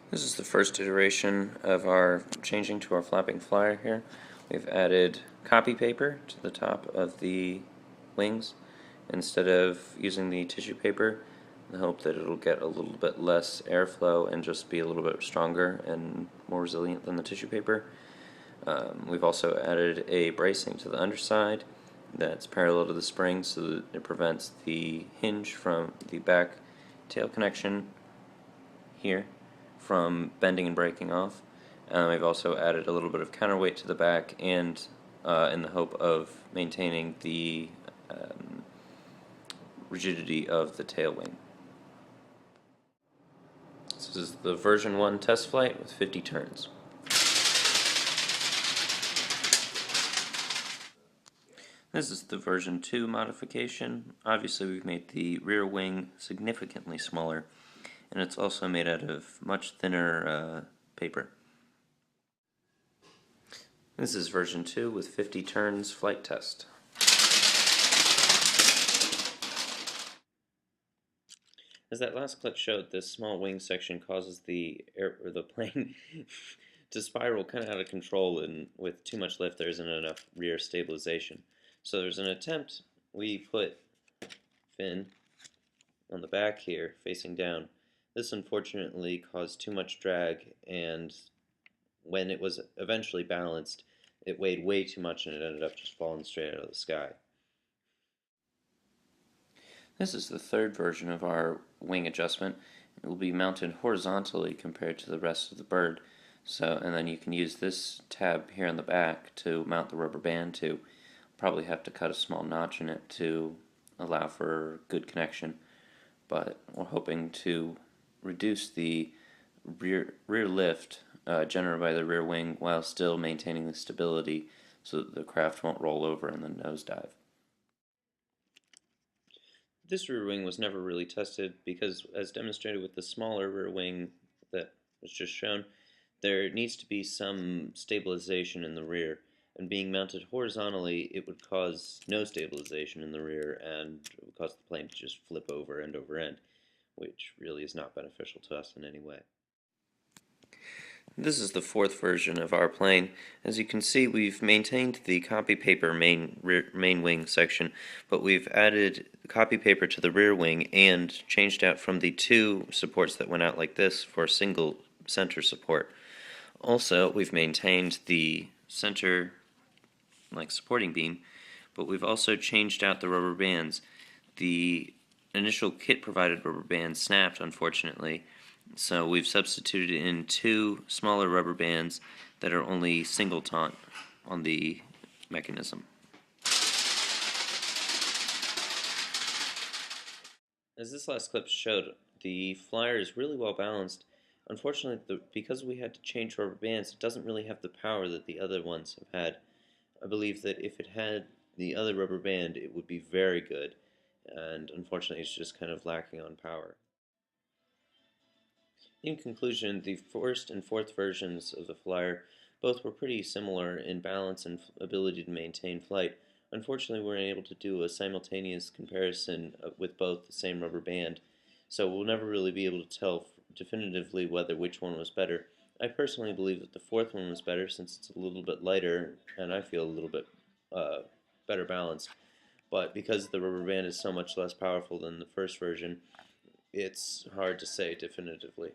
This is the first iteration of our changing to our flapping flyer here. We've added copy paper to the top of the wings instead of using the tissue paper in the hope that it'll get a little bit less airflow and just be a little bit stronger and more resilient than the tissue paper. We've also added a bracing to the underside that's parallel to the spring so that it prevents the hinge from the back tail connection here from bending and breaking off. And we've also added a little bit of counterweight to the back and in the hope of maintaining the rigidity of the tail wing. This is the version 1 test flight with 50 turns. This is the version 2 modification. Obviously we've made the rear wing significantly smaller, and it's also made out of much thinner paper. This is version 2 with 50 turns flight test. As that last clip showed, this small wing section causes the plane to spiral kind of out of control, and with too much lift there isn't enough rear stabilization. So there's an attempt. We put fin on the back here facing down. This unfortunately caused too much drag, and when it was eventually balanced it weighed way too much and it ended up just falling straight out of the sky. This is the third version of our wing adjustment. It will be mounted horizontally compared to the rest of the bird. And then you can use this tab here on the back to mount the rubber band to. Probably have to cut a small notch in it to allow for good connection, but we're hoping to reduce the rear lift generated by the rear wing while still maintaining the stability so that the craft won't roll over and then nosedive. This rear wing was never really tested because, as demonstrated with the smaller rear wing that was just shown, there needs to be some stabilization in the rear, and being mounted horizontally it would cause no stabilization in the rear and it would cause the plane to just flip over end over end, which really is not beneficial to us in any way. This is the fourth version of our plane. As you can see, we've maintained the copy paper main wing section, but we've added copy paper to the rear wing and changed out from the two supports that went out like this for a single center support. Also, we've maintained the center supporting beam, but we've also changed out the rubber bands. The initial kit provided rubber bands snapped, unfortunately, so we've substituted in two smaller rubber bands that are only single taunt on the mechanism. As this last clip showed, the flyer is really well balanced. Unfortunately, because we had to change rubber bands, it doesn't really have the power that the other ones have had. I believe that if it had the other rubber band, it would be very good, and unfortunately it's just kind of lacking on power. In conclusion, the first and fourth versions of the flyer both were pretty similar in balance and ability to maintain flight. Unfortunately, we weren't able to do a simultaneous comparison with both the same rubber band, so we'll never really be able to tell definitively which one was better. I personally believe that the fourth one was better since it's a little bit lighter and I feel a little bit better balanced. But because the rubber band is so much less powerful than the first version, it's hard to say definitively.